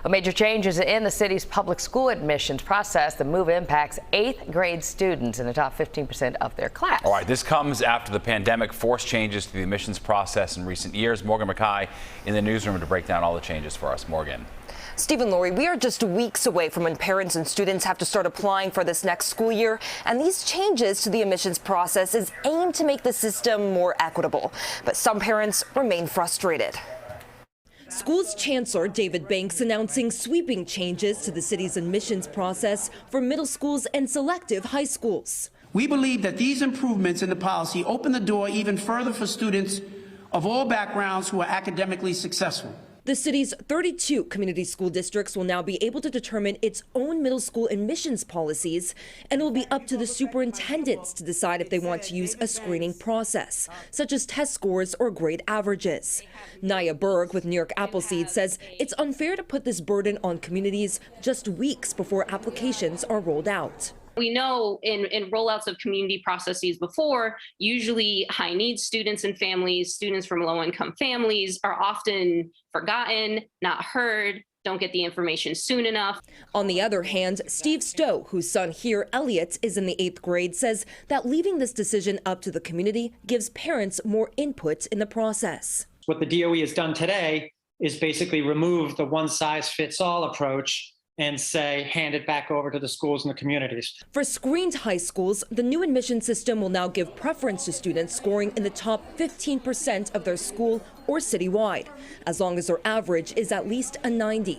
A major changes in the city's public school admissions process. The move impacts 8th grade students in the top 15% of their class. All right, this comes after the pandemic forced changes to the admissions process in recent years. Morgan McKay in the newsroom to break down all the changes for us. Morgan. Stephen, Lori, we are just weeks away from when parents and students have to start applying for this next school year, and these changes to the admissions process is aimed to make the system more equitable. But some parents remain frustrated. Schools Chancellor David Banks announcing sweeping changes to the city's admissions process for middle schools and selective high schools. We believe that these improvements in the policy open the door even further for students of all backgrounds who are academically successful. The city's 32 community school districts will now be able to determine its own middle school admissions policies, and it will be up to the superintendents to decide if they want to use a screening process, such as test scores or grade averages. Naya Berg with New York Appleseed says it's unfair to put this burden on communities just weeks before applications are rolled out. We know in rollouts of community processes before, usually high needs students and families, students from low income families are often forgotten, not heard, don't get the information soon enough. On the other hand, Steve Stowe, whose son here, Elliot, is in the 8th grade, says that leaving this decision up to the community gives parents more input in the process. What the DOE has done today is basically remove the one-size-fits-all approach and say, hand it back over to the schools and the communities. For screened high schools, the new admission system will now give preference to students scoring in the top 15% of their school or citywide, as long as their average is at least a 90.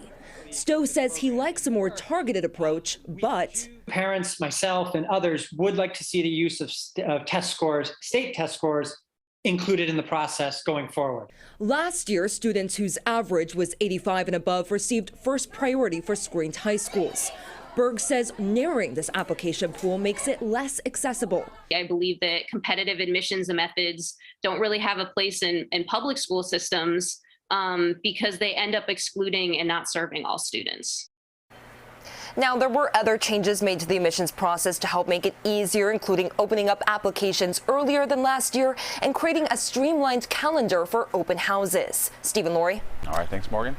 Stowe says he likes a more targeted approach, but parents, myself, and others would like to see the use of test scores, state test scores, included in the process going forward. Last year, students whose average was 85 and above received first priority for screened high schools. Berg says narrowing this application pool makes it less accessible. I believe that competitive admissions methods don't really have a place in public school systems because they end up excluding and not serving all students. Now, there were other changes made to the admissions process to help make it easier, including opening up applications earlier than last year and creating a streamlined calendar for open houses. Stephen, Lori. All right, thanks, Morgan.